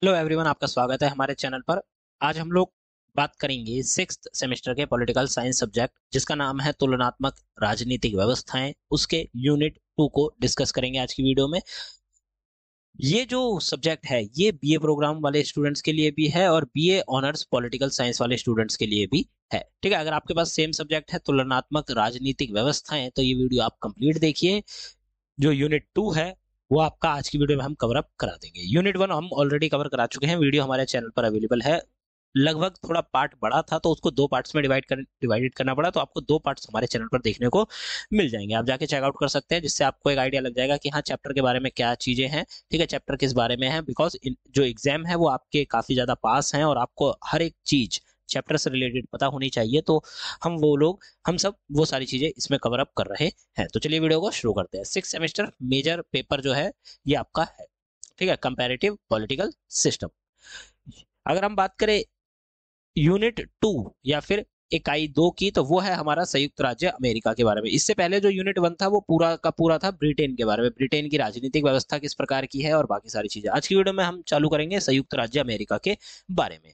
Hello everyone, आपका स्वागत है हमारे चैनल पर। आज हम लोग बात करेंगे सिक्स्थ सेमेस्टर के पॉलिटिकल साइंस सब्जेक्ट जिसका नाम है तुलनात्मक राजनीतिक व्यवस्थाएं, उसके यूनिट 2 को डिस्कस करेंगे आज की वीडियो में। ये जो सब्जेक्ट है ये बीए प्रोग्राम वाले स्टूडेंट्स के लिए भी है और बीए ऑनर्स पॉलिटिकल साइंस वाले स्टूडेंट्स के लिए भी है। ठीक है, अगर आपके पास सेम सब्जेक्ट है तुलनात्मक राजनीतिक व्यवस्थाएं तो ये वीडियो आप कंप्लीट देखिए। जो यूनिट 2 है वो आपका आज की वीडियो में हम कवर अप करा देंगे। यूनिट 1 हम ऑलरेडी कवर करा चुके हैं, वीडियो हमारे चैनल पर अवेलेबल है। लगभग थोड़ा पार्ट बड़ा था तो उसको दो पार्ट्स में डिवाइडेड करना पड़ा, तो आपको दो पार्ट्स हमारे चैनल पर देखने को मिल जाएंगे। आप जाके चेकआउट कर सकते हैं, जिससे आपको एक आइडिया लग जाएगा कि हाँ चैप्टर के बारे में क्या चीजें हैं। ठीक है, चैप्टर किस बारे में है, बिकॉज जो एग्जाम है वो आपके काफी ज्यादा पास हैं और आपको हर एक चीज चैप्टर से रिलेटेड पता होनी चाहिए। तो हम सब वो सारी चीजें इसमें कवर अप कर रहे हैं। तो चलिए वीडियो को शुरू करते हैं। सिक्स सेमेस्टर मेजर पेपर जो है ये आपका है। ठीक है, कंपैरेटिव पॉलिटिकल सिस्टम। अगर हम बात करें यूनिट 2 या फिर इकाई 2 की, तो वो है हमारा संयुक्त राज्य अमेरिका के बारे में। इससे पहले जो यूनिट 1 था वो पूरा का पूरा था ब्रिटेन के बारे में, ब्रिटेन की राजनीतिक व्यवस्था किस प्रकार की है और बाकी सारी चीजें। आज की वीडियो में हम चालू करेंगे संयुक्त राज्य अमेरिका के बारे में।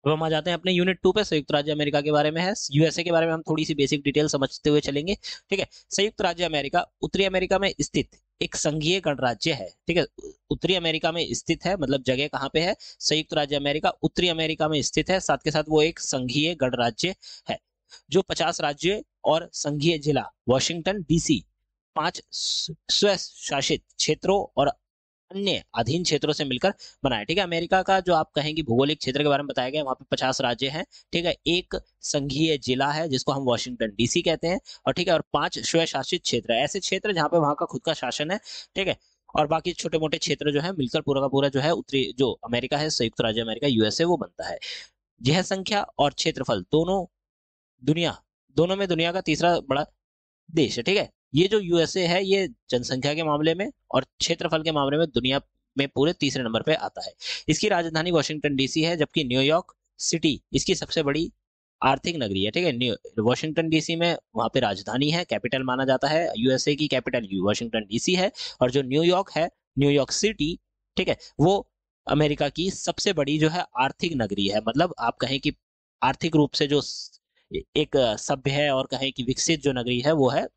अब हम आ जाते हैं अपने यूनिट 2 पे। संयुक्त राज्य अमेरिका के बारे में है, यूएसए के बारे में हम थोड़ी सी बेसिक डिटेल समझते हुए चलेंगे। ठीक है, संयुक्त राज्य अमेरिका उत्तरी अमेरिका में स्थित एक संघीय गणराज्य है। ठीक है, उत्तरी अमेरिका में स्थित है, मतलब जगह कहाँ पे है, संयुक्त राज्य अमेरिका उत्तरी अमेरिका में स्थित है। साथ के साथ वो एक संघीय गणराज्य है जो 50 राज्य और संघीय जिला वॉशिंगटन डीसी, 5 स्व शासित क्षेत्रों और अन्य अधीन क्षेत्रों से मिलकर बना है। ठीक है, अमेरिका का जो आप कहेंगे भौगोलिक क्षेत्र के बारे में बताया गया, वहां पे 50 राज्य हैं। ठीक है, एक संघीय जिला है जिसको हम वॉशिंगटन डीसी कहते हैं, और ठीक है, और 5 स्वशासित क्षेत्र है, ऐसे क्षेत्र जहां पे वहां का खुद का शासन है। ठीक है, और बाकी छोटे मोटे क्षेत्र जो है मिलकर पूरा का पूरा जो है उत्तरी जो अमेरिका है, संयुक्त राज्य अमेरिका यूएसए, वो बनता है। यह संख्या और क्षेत्रफल दुनिया दोनों में दुनिया का तीसरा बड़ा देश है। ठीक है, ये जो यूएसए है ये जनसंख्या के मामले में और क्षेत्रफल के मामले में दुनिया में पूरे तीसरे नंबर पे आता है। इसकी राजधानी वॉशिंगटन डीसी है, जबकि न्यूयॉर्क सिटी इसकी सबसे बड़ी आर्थिक नगरी है। ठीक है, वॉशिंगटन डीसी में वहां पे राजधानी है, कैपिटल माना जाता है। यूएसए की कैपिटल वॉशिंगटन डीसी है, और जो न्यूयॉर्क है, न्यूयॉर्क सिटी, ठीक है, वो अमेरिका की सबसे बड़ी जो है आर्थिक नगरी है। मतलब आप कहें कि आर्थिक रूप से जो एक सभ्य है और कहें कि विकसित जो नगरी है वो है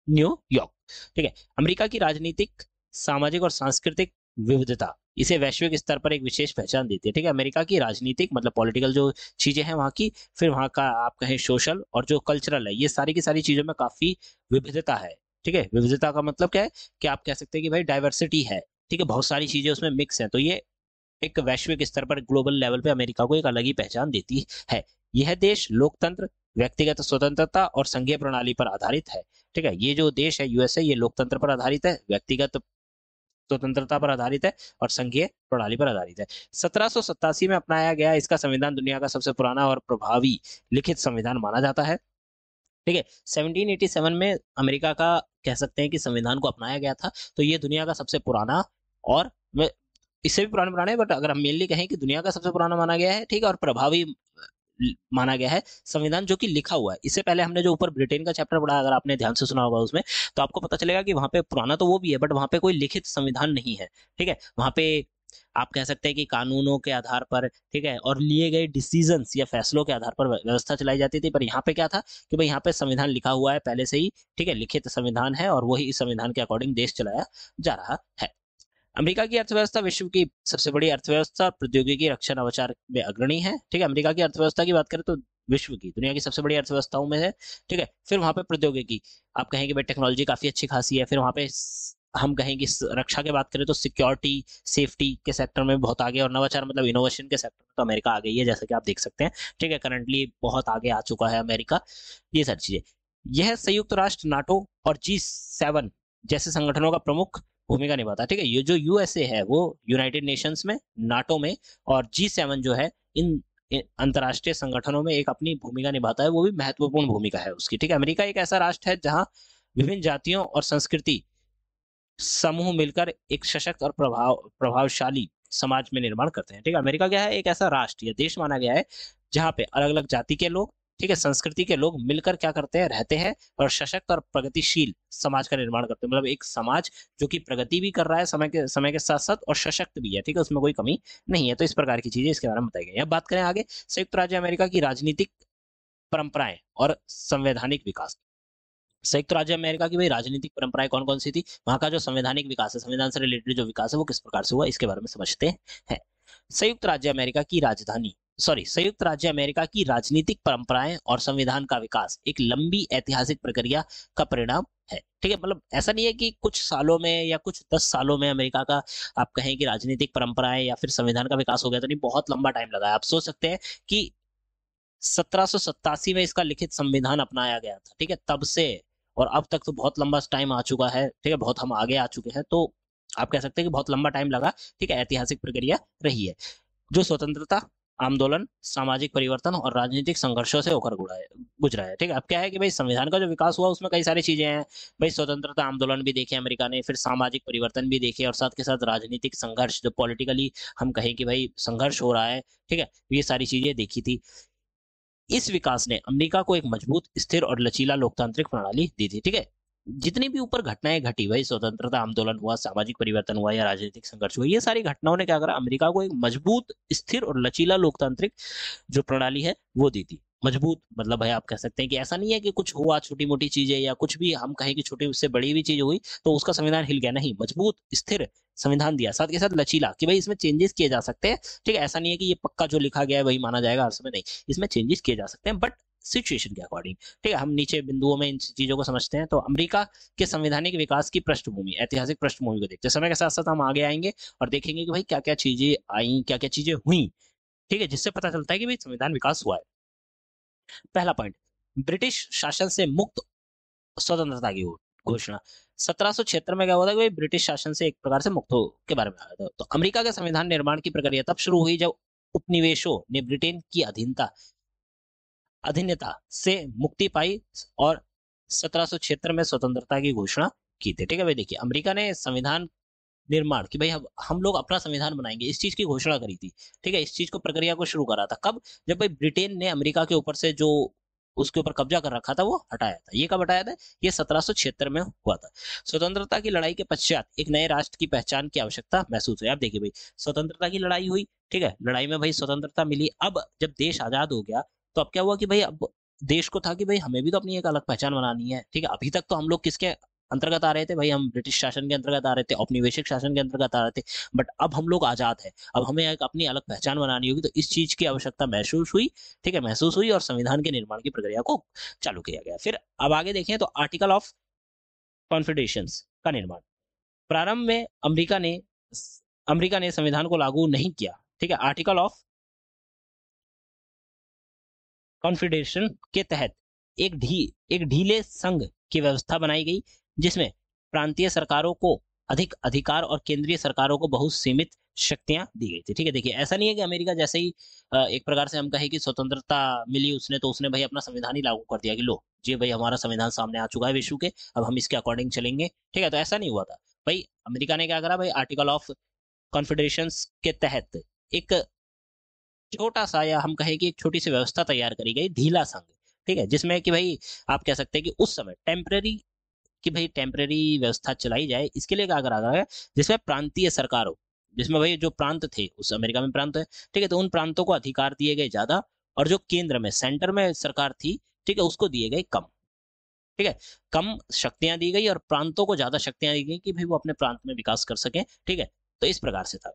न्यूयॉर्क। ठीक है, अमेरिका की राजनीतिक, सामाजिक और सांस्कृतिक विविधता इसे वैश्विक स्तर पर एक विशेष पहचान देती है। ठीक है, अमेरिका की राजनीतिक मतलब पॉलिटिकल जो चीजें हैं वहाँ की, फिर वहाँ का आप कहें सोशल और जो कल्चरल है, ये सारी की सारी चीजों में काफी विविधता है। ठीक है, विविधता का मतलब क्या है कि आप कह सकते हैं कि भाई डाइवर्सिटी है। ठीक है, बहुत सारी चीजें उसमें मिक्स हैं, तो ये एक वैश्विक स्तर पर ग्लोबल लेवल पे अमेरिका को एक अलग ही पहचान देती है। यह देश लोकतंत्र, व्यक्तिगत स्वतंत्रता और संघीय प्रणाली पर आधारित है। ठीक है, ये जो देश है यूएसए, ये लोकतंत्र पर आधारित है, व्यक्तिगत स्वतंत्रता पर आधारित है और संघीय प्रणाली पर आधारित है। 1787 में अपनाया गया इसका संविधान दुनिया का सबसे पुराना और प्रभावी लिखित संविधान माना जाता है। ठीक है, 1787 में अमेरिका का कह सकते हैं कि संविधान को अपनाया गया था, तो ये दुनिया का सबसे पुराना और इससे भी पुराने पुराने, बट अगर हम मेनली कहें कि दुनिया का सबसे पुराना माना गया है। ठीक है, और प्रभावी माना गया है संविधान जो कि लिखा हुआ है। इससे पहले हमने जो ऊपर ब्रिटेन का चैप्टर पढ़ा, अगर आपने ध्यान से सुना होगा उसमें, तो आपको पता चलेगा कि वहां पे पुराना तो वो भी है, बट वहां पे कोई लिखित संविधान नहीं है। ठीक है, वहां पे आप कह सकते हैं कि कानूनों के आधार पर, ठीक है, और लिए गए डिसीजंस या फैसलों के आधार पर व्यवस्था चलाई जाती थी। पर यहाँ पे क्या था कि भाई यहाँ पे संविधान लिखा हुआ है पहले से ही। ठीक है, लिखित संविधान है और वही इस संविधान के अकॉर्डिंग देश चलाया जा रहा है। अमेरिका की अर्थव्यवस्था विश्व की सबसे बड़ी अर्थव्यवस्था, प्रौद्योगिकी, रक्षा, नवाचार में अग्रणी है। ठीक है, अमेरिका की अर्थव्यवस्था की बात करें तो विश्व की, दुनिया की सबसे बड़ी अर्थव्यवस्थाओं में है। ठीक है, फिर वहां पे प्रौद्योगिकी, आप कहेंगे भाई टेक्नोलॉजी काफी अच्छी खासी है। फिर वहां पे हम कहेंगे रक्षा की बात करें तो सिक्योरिटी, सेफ्टी के सेक्टर में बहुत आगे, और नवाचार मतलब इनोवेशन के सेक्टर में तो अमेरिका आ गई है, जैसा कि आप देख सकते हैं। ठीक है, करंटली बहुत आगे आ चुका है अमेरिका, ये सारी चीजें। यह संयुक्त राष्ट्र, नाटो और G7 जैसे संगठनों का प्रमुख भूमिका निभाता है। ठीक है, ये जो यूएसए है वो यूनाइटेड नेशंस में, नाटो में और G7 जो है, इन अंतरराष्ट्रीय संगठनों में एक अपनी भूमिका निभाता है, वो भी महत्वपूर्ण भूमिका है उसकी। ठीक है, अमेरिका एक ऐसा राष्ट्र है जहां विभिन्न जातियों और संस्कृति समूह मिलकर एक सशक्त और प्रभावशाली समाज में निर्माण करते हैं। ठीक है, अमेरिका क्या है, एक ऐसा राष्ट्र या देश माना गया है जहां पे अलग अलग जाति के लोग, ठीक है, संस्कृति के लोग मिलकर क्या करते हैं, रहते हैं और सशक्त और प्रगतिशील समाज का निर्माण करते हैं। मतलब एक समाज जो कि प्रगति भी कर रहा है समय के साथ साथ और सशक्त भी है, ठीक है, उसमें कोई कमी नहीं है। तो इस प्रकार की चीजें इसके बारे में बताई गई है। अब बात करें आगे संयुक्त राज्य अमेरिका की राजनीतिक परंपराएं और संवैधानिक विकास। संयुक्त राज्य अमेरिका की भाई राजनीतिक परंपराएं कौन कौन सी थी, वहां का जो संवैधानिक विकास है, संविधान से रिलेटेड जो विकास है वो किस प्रकार से हुआ, इसके बारे में समझते हैं। संयुक्त राज्य अमेरिका की राजधानी संयुक्त राज्य अमेरिका की राजनीतिक परंपराएं और संविधान का विकास एक लंबी ऐतिहासिक प्रक्रिया का परिणाम है। ठीक है, मतलब ऐसा नहीं है कि कुछ सालों में या कुछ 10 सालों में अमेरिका का आप कहें कि राजनीतिक परंपराएं या फिर संविधान का विकास हो गया, तो नहीं, बहुत लंबा टाइम लगा है। आप सोच सकते हैं कि 1787 में इसका लिखित संविधान अपनाया गया था, ठीक है, तब से और अब तक तो बहुत लंबा टाइम आ चुका है, ठीक है, बहुत हम आगे आ चुके हैं। तो आप कह सकते हैं कि बहुत लंबा टाइम लगा, ठीक है, ऐतिहासिक प्रक्रिया रही है जो स्वतंत्रता आंदोलन, सामाजिक परिवर्तन और राजनीतिक संघर्षों से होकर गुजरा है। ठीक है, अब क्या है कि भाई संविधान का जो विकास हुआ उसमें कई सारी चीजें हैं। भाई स्वतंत्रता आंदोलन भी देखे अमेरिका ने, फिर सामाजिक परिवर्तन भी देखे और साथ के साथ राजनीतिक संघर्ष, जो पॉलिटिकली हम कहें कि भाई संघर्ष हो रहा है, ठीक है, ये सारी चीजें देखी थी। इस विकास ने अमेरिका को एक मजबूत, स्थिर और लचीला लोकतांत्रिक प्रणाली दी थी। ठीक है, जितनी भी ऊपर घटनाएं घटी, भाई स्वतंत्रता आंदोलन हुआ, सामाजिक परिवर्तन हुआ या राजनीतिक संघर्ष हुआ, ये सारी घटनाओं ने क्या करा, अमेरिका को एक मजबूत, स्थिर और लचीला लोकतांत्रिक जो प्रणाली है वो दी थी। मजबूत मतलब भाई आप कह सकते हैं कि ऐसा नहीं है कि कुछ हुआ छोटी मोटी चीजें या कुछ भी हम कहें कि छोटी उससे बड़ी भी चीज हुई तो उसका संविधान हिल गया, नहीं, मजबूत स्थिर संविधान दिया, साथ के साथ लचीला कि भाई इसमें चेंजेस किए जा सकते हैं। ठीक है, ऐसा नहीं है कि ये पक्का जो लिखा गया है वही माना जाएगा हर समय, नहीं, इसमें चेंजेस किए जा सकते हैं बट सिचुएशन के अकॉर्डिंग। ठीक है, हम नीचे बिंदुओं में इन चीजों को समझते हैं। तो अमेरिका के संवैधानिक विकास की पृष्ठभूमि, ऐतिहासिक पृष्ठभूमि को देखते हैं। समय के साथ साथ हम आगे आएंगे और देखेंगे कि भाई क्या क्या चीजें आई, क्या क्या चीजें हुई, ठीक है, जिससे पता चलता है कि भाई संविधान विकास हुआ है। पहला पॉइंट, ब्रिटिश शासन से मुक्त स्वतंत्रता की घोषणा। 1776 में क्या हुआ था कि भाई ब्रिटिश शासन से एक प्रकार से मुक्त हो के बारे में आया था। तो अमेरिका के संविधान निर्माण की प्रक्रिया तब शुरू हुई जब उपनिवेशों ने ब्रिटेन की अधीनता से मुक्ति पाई और 1776 में स्वतंत्रता की घोषणा की थी। ठीक है भाई, देखिए अमेरिका ने संविधान निर्माण कि भाई हम लोग अपना संविधान बनाएंगे, इस चीज की घोषणा करी थी। ठीक है, इस चीज को प्रक्रिया को शुरू करा था कब, जब भाई ब्रिटेन ने अमेरिका के ऊपर से जो उसके ऊपर कब्जा कर रखा था वो हटाया था। ये कब हटाया था, ये 1776 में हुआ था। स्वतंत्रता की लड़ाई के पश्चात एक नए राष्ट्र की पहचान की आवश्यकता महसूस हुई। आप देखिए भाई स्वतंत्रता की लड़ाई हुई, ठीक है, लड़ाई में भाई स्वतंत्रता मिली। अब जब देश आजाद हो गया तो अब क्या हुआ कि भाई अब देश को था कि भाई हमें भी तो अपनी एक अलग पहचान बनानी है। ठीक है, अभी तक तो हम लोग किसके अंतर्गत आ रहे थे, भाई हम ब्रिटिश शासन के अंतर्गत आ रहे थे, औपनिवेशिक शासन के अंतर्गत आ रहे थे, बट अब हम लोग आजाद है, अब हमें एक अपनी अलग पहचान बनानी होगी। तो इस चीज की आवश्यकता महसूस हुई, ठीक है, महसूस हुई और संविधान के निर्माण की प्रक्रिया को चालू किया गया। फिर अब आगे देखें तो आर्टिकल ऑफ कॉन्फेडरेशन का निर्माण। प्रारंभ में अमेरिका ने संविधान को लागू नहीं किया। ठीक है, आर्टिकल ऑफ कॉन्फेडरेशन के तहत एक ढीले संघ की व्यवस्था बनाई गई जिसमें प्रांतीय सरकारों को अधिक अधिकार और केंद्रीय सरकारों को बहुत सीमित शक्तियां दी गई थी। ठीक है, देखिए ऐसा नहीं है कि अमेरिका जैसे ही एक प्रकार से हम कहें कि स्वतंत्रता मिली उसने तो उसने भाई अपना संविधान ही लागू कर दिया कि लो जी भाई हमारा संविधान सामने आ चुका है विश्व के, अब हम इसके अकॉर्डिंग चलेंगे। ठीक है, तो ऐसा नहीं हुआ था भाई। अमेरिका ने क्या करा भाई, आर्टिकल ऑफ कॉन्फेडरेशन के तहत एक छोटा सा या हम कहें कि एक छोटी सी व्यवस्था तैयार करी गई, ढीला संघ। ठीक है, जिसमें कि भाई आप कह सकते हैं कि उस समय टेम्पररी व्यवस्था चलाई जाए, इसके लिए क्या करा गया, जिसमें प्रांतीय सरकारों, जिसमें भाई जो प्रांत थे उस अमेरिका में प्रांत है, ठीक है, तो उन प्रांतों को अधिकार दिए गए ज्यादा और जो केंद्र में सेंटर में सरकार थी, ठीक है, उसको दिए गए कम। ठीक है, कम शक्तियां दी गई और प्रांतों को ज्यादा शक्तियां दी गई कि भाई वो अपने प्रांत में विकास कर सकें। ठीक है, तो इस प्रकार से था।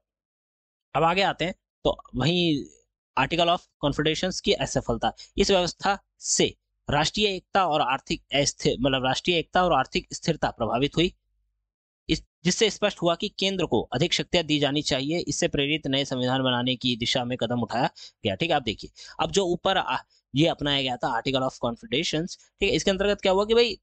अब आगे आते हैं तो वहीं आर्टिकल ऑफ कॉन्फेडरेशन की असफलता, इस व्यवस्था से राष्ट्रीय एकता और आर्थिक अस्थिर मतलब राष्ट्रीय एकता और आर्थिक स्थिरता प्रभावित हुई, जिससे स्पष्ट हुआ कि केंद्र को अधिक शक्तियां दी जानी चाहिए। इससे प्रेरित नए संविधान बनाने की दिशा में कदम उठाया गया। ठीक है, आप देखिए अब जो ऊपर ये अपनाया गया था आर्टिकल ऑफ कॉन्फेडरेशन, ठीक है, इसके अंतर्गत क्या हुआ कि भाई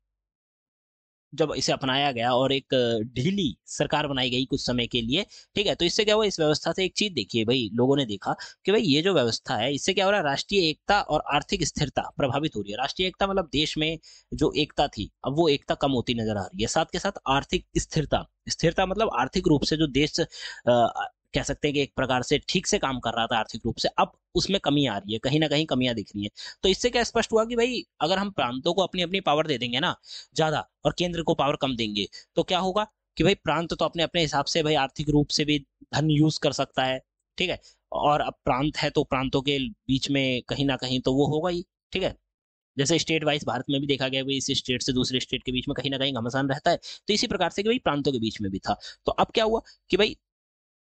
जब इसे अपनाया गया और एक ढीली सरकार बनाई गई कुछ समय के लिए, ठीक है, तो इससे क्या हुआ, इस व्यवस्था से एक चीज देखिए भाई, लोगों ने देखा कि भाई ये जो व्यवस्था है इससे क्या हो रहा है, राष्ट्रीय एकता और आर्थिक स्थिरता प्रभावित हो रही है। राष्ट्रीय एकता मतलब देश में जो एकता थी अब वो एकता कम होती नजर आ रही है, साथ के साथ आर्थिक स्थिरता, स्थिरता मतलब आर्थिक रूप से जो देश कह सकते हैं कि एक प्रकार से ठीक से काम कर रहा था आर्थिक रूप से, अब उसमें कमी आ रही है, कहीं ना कहीं कमियां दिख रही हैं। तो इससे क्या स्पष्ट हुआ कि भाई अगर हम प्रांतों को अपनी अपनी पावर दे देंगे ना ज्यादा, और केंद्र को पावर कम देंगे, तो क्या होगा कि भाई प्रांत तो अपने अपने हिसाब से भाई आर्थिक रूप से भी धन यूज कर सकता है, ठीक है। और अब प्रांत है तो प्रांतों के बीच में कहीं ना कहीं तो वो होगा ही, ठीक है। जैसे स्टेट वाइज भारत में भी देखा गया भाई, इस स्टेट से दूसरे स्टेट के बीच में कहीं ना कहीं घमासान रहता है, तो इसी प्रकार से कि भाई प्रांतों के बीच में भी था। तो अब क्या हुआ कि भाई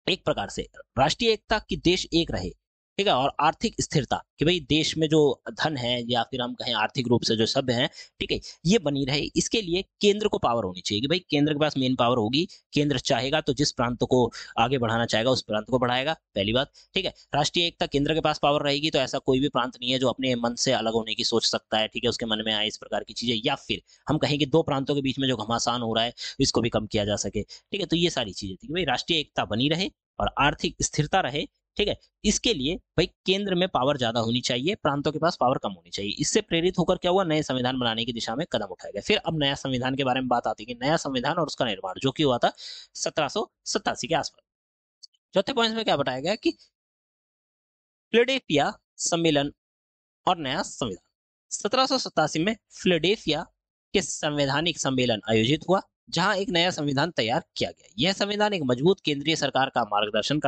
एक प्रकार से राष्ट्रीय एकता की देश एक रहे, ठीक है, और आर्थिक स्थिरता कि भाई देश में जो धन है या फिर हम कहें आर्थिक रूप से जो सभ्य हैं, ठीक है, ये बनी रहे, इसके लिए केंद्र को पावर होनी चाहिए कि भाई केंद्र के पास मेन पावर होगी। केंद्र चाहेगा तो जिस प्रांत को आगे बढ़ाना चाहेगा उस प्रांत को बढ़ाएगा, पहली बात, ठीक है। राष्ट्रीय एकता, केंद्र के पास पावर रहेगी तो ऐसा कोई भी प्रांत नहीं है जो अपने मन से अलग होने की सोच सकता है, ठीक है, उसके मन में आए इस प्रकार की चीजें, या फिर हम कहें कि दो प्रांतों के बीच में जो घमासान हो रहा है इसको भी कम किया जा सके, ठीक है। तो ये सारी चीजें थी कि भाई राष्ट्रीय एकता बनी रहे और आर्थिक स्थिरता रहे, ठीक है। इसके लिए भाई केंद्र में पावर ज्यादा होनी चाहिए, प्रांतों के पास पावर कम होनी चाहिए। इससे प्रेरित होकर क्या हुआ, नए संविधान बनाने की दिशा में कदम उठाए गए। फिर अब नया संविधान के बारे में बात आती है कि नया संविधान और उसका निर्माण जो कि हुआ था 1787 के आसपास। चौथे पॉइंट में क्या बताया गया कि फिलाडेल्फिया सम्मेलन और नया संविधान। 1787 में फिलाडेल्फिया के संवैधानिक सम्मेलन आयोजित हुआ जहां एक नया संविधान तैयार किया गया। यह संविधान एक मजबूत केंद्रीय सरकार का मार्गदर्शन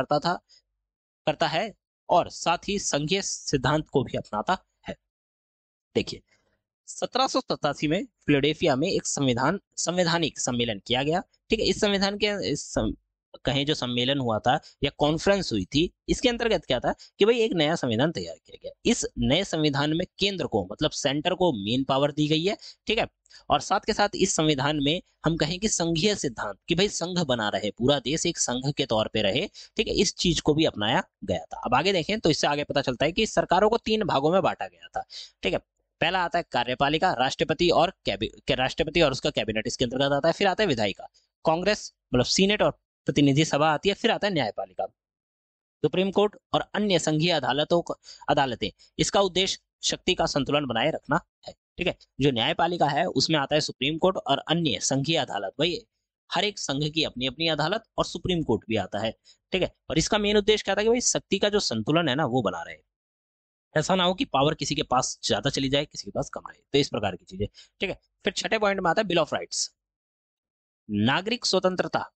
करता है और साथ ही संघीय सिद्धांत को भी अपनाता है। देखिए 1787 में फिलाडेल्फिया में एक संवैधानिक सम्मेलन किया गया, ठीक है। इस संविधान के कहें जो सम्मेलन हुआ था या कॉन्फ्रेंस हुई थी, इसके अंतर्गत क्या था कि भाई एक नया संविधान तैयार किया गया। इस नए संविधान में केंद्र को मतलब सेंटर को मेन पावर दी गई है, ठीक है। और साथ के साथ इस संविधान में हम कहें कि संघीय सिद्धांत कि भाई संघ बना रहे, पूरा देश एक संघ के तौर पे रहे, ठीक है, इस चीज को भी अपनाया गया था। अब आगे देखें तो इससे आगे पता चलता है कि सरकारों को 3 भागों में बांटा गया था, ठीक है। पहला आता है कार्यपालिका, राष्ट्रपति और उसका कैबिनेट इसके अंतर्गत आता है। फिर आता है विधायिका, कांग्रेस मतलब सीनेट और प्रतिनिधि सभा आती है। फिर आता है न्यायपालिका, सुप्रीम कोर्ट और अन्य संघीय अदालतें। इसका उद्देश्य शक्ति का संतुलन बनाए रखना है, ठीक है। जो न्यायपालिका है उसमें आता है सुप्रीम कोर्ट और अन्य संघीय अदालत, भाई हर एक संघ की अपनी अपनी अदालत, और सुप्रीम कोर्ट भी आता है, ठीक है। और इसका मेन उद्देश्य क्या था कि भाई शक्ति का जो संतुलन है ना वो बना रहे, ऐसा ना हो कि पावर किसी के पास ज्यादा चली जाए किसी के पास कम रहे, तो इस प्रकार की चीजें, ठीक है। फिर छठे पॉइंट में आता है बिल ऑफ राइट्स। नागरिक स्वतंत्रता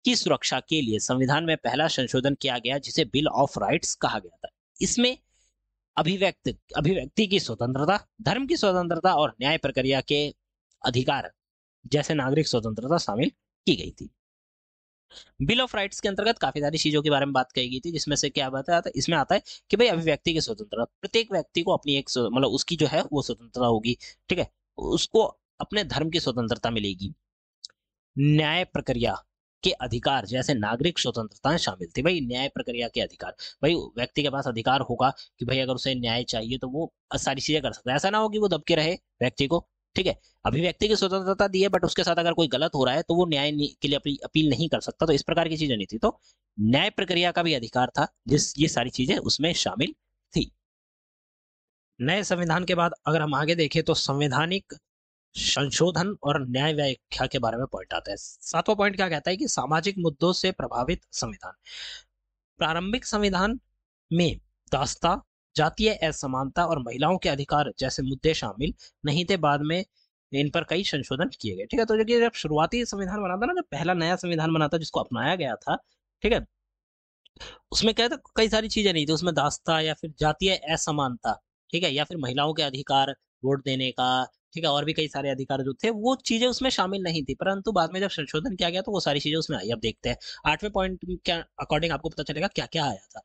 की सुरक्षा के लिए संविधान में पहला संशोधन किया गया जिसे बिल ऑफ राइट्स कहा गया था। इसमें अभिव्यक्ति की स्वतंत्रता, धर्म की स्वतंत्रता और न्याय प्रक्रिया के अधिकार जैसे नागरिक स्वतंत्रता शामिल की गई थी। बिल ऑफ राइट्स के अंतर्गत काफी सारी चीजों के बारे में बात कही गई थी, जिसमें से क्या बताया था, इसमें आता है कि भाई अभिव्यक्ति की स्वतंत्रता, प्रत्येक व्यक्ति को अपनी एक मतलब उसकी जो है वो स्वतंत्रता होगी, ठीक है। उसको अपने धर्म की स्वतंत्रता मिलेगी। न्याय प्रक्रिया के अधिकार जैसे नागरिक स्वतंत्रताएं शामिल थी। भाई न्याय प्रक्रिया के अधिकार, भाई व्यक्ति के पास अधिकार होगा कि भाई अगर उसे न्याय चाहिए तो वो सारी चीजें कर सकता है, ऐसा ना हो कि वो दबके रहे व्यक्ति को, ठीक है। अभिव्यक्ति की स्वतंत्रता दी है बट उसके साथ अगर कोई गलत हो रहा है तो वो न्याय के लिए अपनी अपील नहीं कर सकता, तो इस प्रकार की चीजें नहीं थी। तो न्याय प्रक्रिया का भी अधिकार था, जिस ये सारी चीजें उसमें शामिल थी। नए संविधान के बाद अगर हम आगे देखें तो संवैधानिक संशोधन और न्याय व्याख्या के बारे में पॉइंट आता है। 7वां पॉइंट क्या कहता है कि सामाजिक मुद्दों से प्रभावित संविधान। प्रारंभिक संविधान में दासता, जातीय असमानता और महिलाओं के अधिकार जैसे मुद्दे शामिल नहीं थे, बाद में इन पर कई संशोधन किए गए, ठीक है। तो जब शुरुआती संविधान बना था ना, जब पहला नया संविधान बना था जिसको अपनाया गया था, ठीक है, उसमें क्या था, कई सारी चीजें नहीं थी उसमें, दासता या फिर जातीय असमानता, ठीक है, या फिर महिलाओं के अधिकार, वोट देने का, ठीक है, और भी कई सारे अधिकार जो थे वो चीजें उसमें शामिल नहीं थी। परंतु बाद में जब संशोधन किया गया तो वो सारी चीजें उसमें आई। अब देखते हैं 8वें पॉइंट के अकॉर्डिंग आपको पता चलेगा क्या क्या आया था।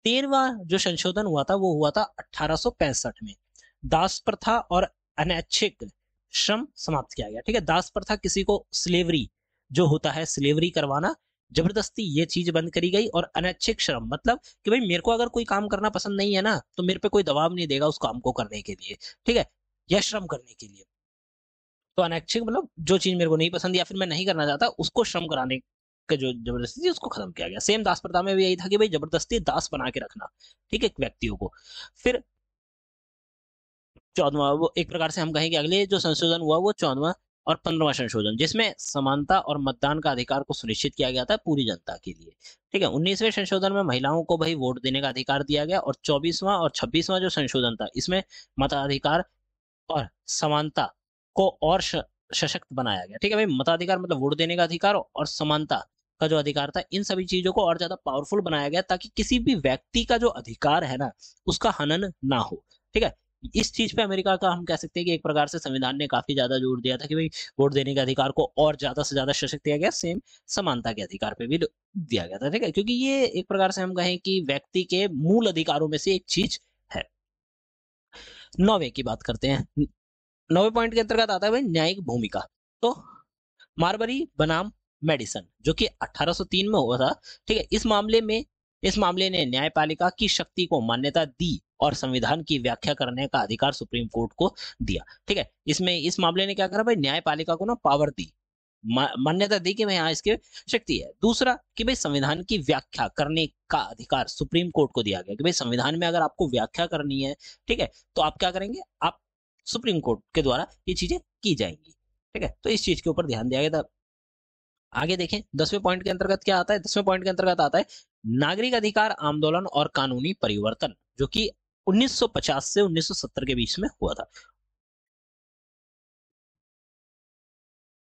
13वां जो संशोधन हुआ था वो हुआ था 1865 में। दास प्रथा और अनैच्छिक श्रम समाप्त किया गया, ठीक है। दास प्रथा किसी को स्लेवरी जो होता है, स्लेवरी करवाना, जबरदस्ती, ये चीज बंद करी गई। और अनैच्छिक श्रम मतलब कि भाई मेरे को अगर कोई काम करना पसंद नहीं है ना तो मेरे पे कोई दबाव नहीं देगा उस काम को करने के लिए, ठीक है, या श्रम करने के लिए। तो अनैच्छिक मतलब जो चीज मेरे को नहीं पसंद या फिर मैं नहीं करना चाहता उसको श्रम कराने का जो जबरदस्ती थी उसको खत्म किया गया। सेम दास प्रथा में भी यही था कि भाई जबरदस्ती दास बना के रखना, ठीक है, व्यक्तियों को। फिर 14वां वो एक प्रकार से हम कहेंगे अगले जो संशोधन हुआ वो 14वां और 15वां संशोधन जिसमें समानता और मतदान का अधिकार को सुनिश्चित किया गया था पूरी जनता के लिए। ठीक है, 19वें संशोधन में महिलाओं को भाई वोट देने का अधिकार दिया गया, और 24वां और 26वां जो संशोधन था इसमें मताधिकार और समानता को और सशक्त बनाया गया। ठीक है भाई, मताधिकार मतलब वोट देने का अधिकार, और समानता का जो अधिकार था, इन सभी चीजों को और ज्यादा पावरफुल बनाया गया ताकि किसी भी व्यक्ति का जो अधिकार है ना उसका हनन ना हो। ठीक है, इस चीज पे अमेरिका का हम कह सकते हैं कि एक प्रकार से संविधान ने काफी ज्यादा जोर दिया था कि भाई वोट देने के अधिकार को और ज्यादा से ज्यादा सशक्त किया गया, सेम समानता के अधिकार पे भी दिया गया था। ठीक है, क्योंकि ये एक प्रकार से हम कहें कि व्यक्ति के मूल अधिकारों में से एक चीज है। 9वें की बात करते हैं। 9वें पॉइंट के अंतर्गत आता है भाई न्यायिक भूमिका। तो मार्बरी बनाम मेडिसन जो कि 1803 में हुआ था। ठीक है, इस मामले ने न्यायपालिका की शक्ति को मान्यता दी और संविधान की व्याख्या करने का अधिकार सुप्रीम कोर्ट को दिया। ठीक है, इस मामले ने क्या करा भाई, न्यायपालिका को ना पावर दी, मान्यता दी कि भाई हाँ इसकी शक्ति है। दूसरा कि भाई संविधान की व्याख्या करने का अधिकार सुप्रीम कोर्ट को दिया गया कि भाई संविधान में अगर आपको व्याख्या करनी है, ठीक है, तो आप क्या करेंगे, आप सुप्रीम कोर्ट के द्वारा ये चीजें की जाएंगी। ठीक है, तो इस चीज के ऊपर ध्यान दिया गया था। आगे देखें 10वें पॉइंट के अंतर्गत क्या आता है। 10वें पॉइंट के अंतर्गत आता है नागरिक अधिकार आंदोलन और कानूनी परिवर्तन जो कि 1950 से 1970 के बीच में हुआ था।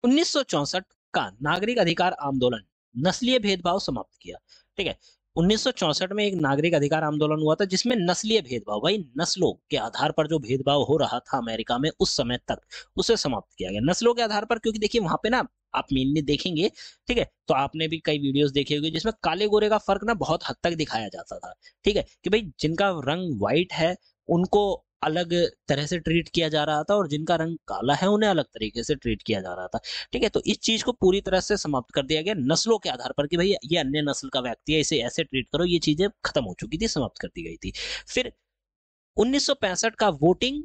1964 का नागरिक अधिकार आंदोलन नस्लीय भेदभाव समाप्त किया। ठीक है, 1964 में एक नागरिक अधिकार आंदोलन हुआ था जिसमें नस्लीय भेदभाव, भाई नस्लों के आधार पर जो भेदभाव हो रहा था अमेरिका में उस समय तक, उसे समाप्त किया गया नस्लों के आधार पर। क्योंकि देखिए वहां पे ना आप मेनली देखेंगे, ठीक है, तो आपने भी कई वीडियोस देखे होंगे जिसमें काले गोरे का फर्क ना बहुत हद तक दिखाया जाता था। ठीक है, कि भाई जिनका रंग व्हाइट है उनको अलग तरह से ट्रीट किया जा रहा था, और जिनका रंग काला है उन्हें अलग तरीके से ट्रीट किया जा रहा था। ठीक है, तो इस चीज को पूरी तरह से समाप्त कर दिया गया नस्लों के आधार पर कि भाई ये अन्य नस्ल का व्यक्ति है, इसे ऐसे ट्रीट करो, ये चीजें खत्म हो चुकी थी, समाप्त कर दी गई थी। फिर 1965 का वोटिंग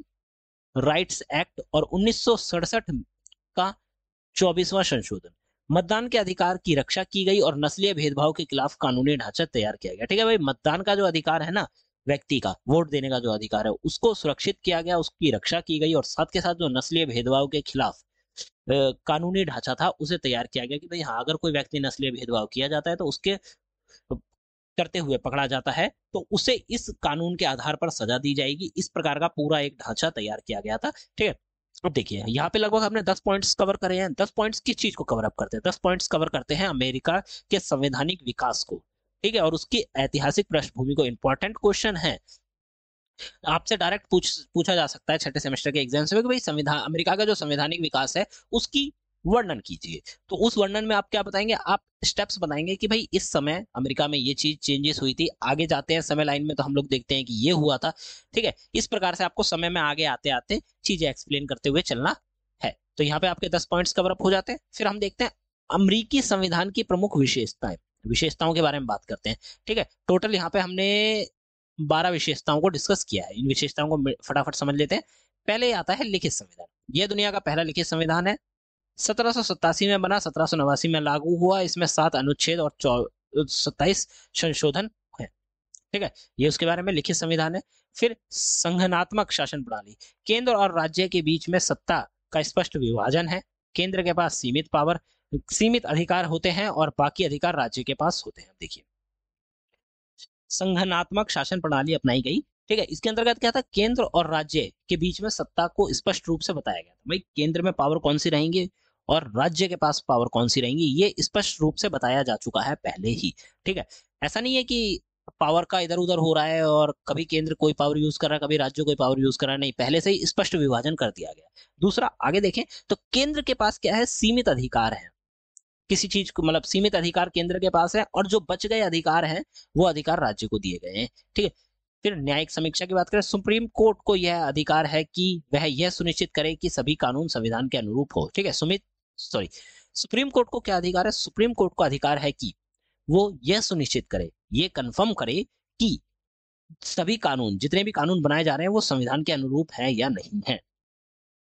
राइट्स एक्ट और 1967 का 24वां संशोधन, मतदान के अधिकार की रक्षा की गई और नस्लीय भेदभाव के खिलाफ कानूनी ढांचा तैयार किया गया। ठीक है भाई, मतदान का जो अधिकार है ना, व्यक्ति का वोट देने का जो अधिकार है उसको सुरक्षित किया गया, उसकी रक्षा की गई, और साथ के साथ जो नस्लीय भेदभाव के खिलाफ कानूनी ढांचा था उसे तैयार किया गया कि भाई हाँ अगर कोई व्यक्ति नस्लीय भेदभाव किया जाता है तो उसके करते हुए पकड़ा जाता है तो उसे इस कानून के आधार पर सजा दी जाएगी। इस प्रकार का पूरा एक ढांचा तैयार किया गया था। ठीक है, अब देखिए यहाँ पे लगभग हमने 10 पॉइंट्स कवर करे हैं। 10 पॉइंट्स किस चीज को कवर अप करते हैं, 10 पॉइंट्स कवर करते हैं अमेरिका के संवैधानिक विकास को। ठीक है, और उसकी ऐतिहासिक पृष्ठभूमि को। इंपॉर्टेंट क्वेश्चन है, आपसे डायरेक्ट पूछा जा सकता है छठे सेमेस्टर के एग्जाम से कि भाई संविधान, अमेरिका का जो संवैधानिक विकास है उसकी वर्णन कीजिए। तो उस वर्णन में आप क्या बताएंगे, आप स्टेप्स बताएंगे कि भाई इस समय अमेरिका में ये चीज चेंजेस हुई थी। आगे जाते हैं समय लाइन में तो हम लोग देखते हैं कि ये हुआ था। ठीक है, इस प्रकार से आपको समय में आगे आते आते चीजें एक्सप्लेन करते हुए चलना है। तो यहाँ पे आपके 10 पॉइंट्स कवर अप हो जाते हैं। फिर हम देखते हैं अमेरिकी संविधान की प्रमुख विशेषताओं के बारे में बात करते हैं। ठीक है, टोटल यहाँ पे हमने 12 विशेषताओं को डिस्कस किया है। इन विशेषताओं को फटाफट समझ लेते हैं। पहले आता है लिखित संविधान। यह दुनिया का पहला लिखित संविधान है। 1787 में बना, 1789 में लागू हुआ। इसमें 7 अनुच्छेद और 27 संशोधन है। ठीक है, ये उसके बारे में लिखित संविधान है। फिर संघनात्मक शासन प्रणाली, केंद्र और राज्य के बीच में सत्ता का स्पष्ट विभाजन है। केंद्र के पास सीमित अधिकार होते हैं और बाकी अधिकार राज्य के पास होते हैं। देखिए संघनात्मक शासन प्रणाली अपनाई गई। ठीक है, इसके अंतर्गत क्या था, केंद्र और राज्य के बीच में सत्ता को स्पष्ट रूप से बताया गया था। भाई केंद्र में पावर कौन सी रहेंगी और राज्य के पास पावर कौन सी रहेंगी, ये स्पष्ट रूप से बताया जा चुका है पहले ही। ठीक है, ऐसा नहीं है कि पावर का इधर उधर हो रहा है और कभी केंद्र कोई पावर यूज कर रहा है, कभी राज्य कोई पावर यूज कर रहा है, नहीं, पहले से ही स्पष्ट विभाजन कर दिया गया। दूसरा आगे देखें तो केंद्र के पास क्या है, सीमित अधिकार है। किसी चीज को मतलब सीमित अधिकार केंद्र के पास है, और जो बच गए अधिकार हैं वो अधिकार राज्य को दिए गए हैं। ठीक है, फिर न्यायिक समीक्षा की बात करें, सुप्रीम कोर्ट को यह अधिकार है कि वह यह सुनिश्चित करे कि सभी कानून संविधान के अनुरूप हो। ठीक है, सुप्रीम कोर्ट को क्या अधिकार है, सुप्रीम कोर्ट को अधिकार है कि वो यह सुनिश्चित करे, ये कंफर्म करे कि सभी कानून, जितने भी कानून बनाए जा रहे हैं वो संविधान के अनुरूप है या नहीं है।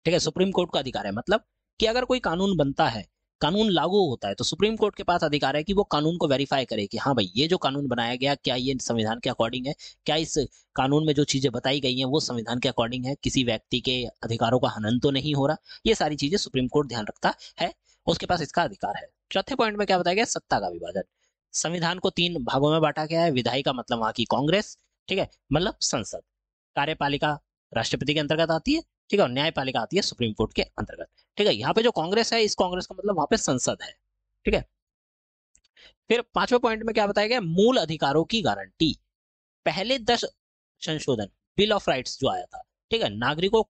ठीक है, सुप्रीम कोर्ट का अधिकार है, मतलब कि अगर कोई कानून बनता है कानून लागू होता है तो सुप्रीम कोर्ट के पास अधिकार है कि वो कानून को वेरीफाई करे कि हाँ भाई ये जो कानून बनाया गया क्या ये संविधान के अकॉर्डिंग है, क्या इस कानून में जो चीजें बताई गई हैं वो संविधान के अकॉर्डिंग है, किसी व्यक्ति के अधिकारों का हनन तो नहीं हो रहा। ये सारी चीजें सुप्रीम कोर्ट ध्यान रखता है, उसके पास इसका अधिकार है। चौथे पॉइंट में क्या बताया गया, सत्ता का विभाजन। संविधान को 3 भागों में बांटा गया है। विधायी का मतलब वहां की कांग्रेस, ठीक है, मतलब संसद। कार्यपालिका राष्ट्रपति के अंतर्गत आती है, ठीक है, और न्यायपालिका आती है सुप्रीम कोर्ट के अंतर्गत। ठीक है, यहाँ पे जो कांग्रेस है, इस कांग्रेस का मतलब वहां पे संसद है। ठीक है, फिर 5वें पॉइंट में क्या बताया गया, मूल अधिकारों की गारंटी। पहले 10 संशोधन, बिल ऑफ राइट्स जो आया था, ठीक है, नागरिकों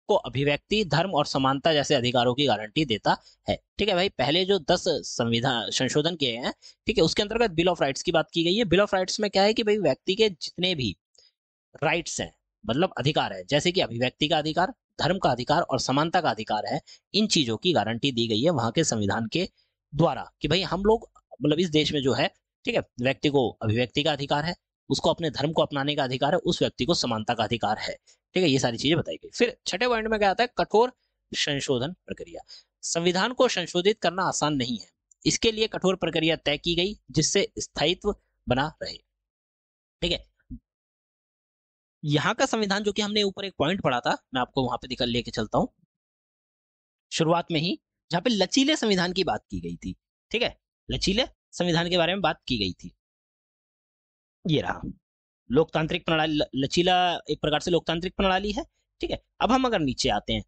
को अभिव्यक्ति, धर्म और समानता जैसे अधिकारों की गारंटी देता है। ठीक है भाई, पहले जो 10 संविधान संशोधन किए हैं, ठीक है, उसके अंतर्गत बिल ऑफ राइट्स की बात की गई है। बिल ऑफ राइट्स में क्या है कि भाई व्यक्ति के जितने भी राइट्स हैं, मतलब अधिकार है, जैसे कि अभिव्यक्ति का अधिकार, धर्म का अधिकार और समानता का अधिकार है, इन चीजों की गारंटी दी गई है वहां के संविधान के द्वारा कि भाई हम लोग, मतलब इस देश में जो है, ठीक है, व्यक्ति को अभिव्यक्ति का अधिकार है, उसको अपने धर्म को अपनाने का अधिकार है, उस व्यक्ति को समानता का अधिकार है। ठीक है, ये सारी चीजें बताई गई। फिर छठे पॉइंट में क्या आता है, कठोर संशोधन प्रक्रिया। संविधान को संशोधित करना आसान नहीं है, इसके लिए कठोर प्रक्रिया तय की गई जिससे स्थायित्व बना रहे। ठीक है, यहाँ का संविधान जो कि हमने ऊपर एक पॉइंट पढ़ा था, मैं आपको वहां पे दिखा लेके चलता हूं, शुरुआत में ही, जहां पे लचीले संविधान की बात की गई थी। ठीक है, लचीले संविधान के बारे में बात की गई थी। ये रहा लोकतांत्रिक प्रणाली, लचीला एक प्रकार से लोकतांत्रिक प्रणाली है। ठीक है, अब हम अगर नीचे आते हैं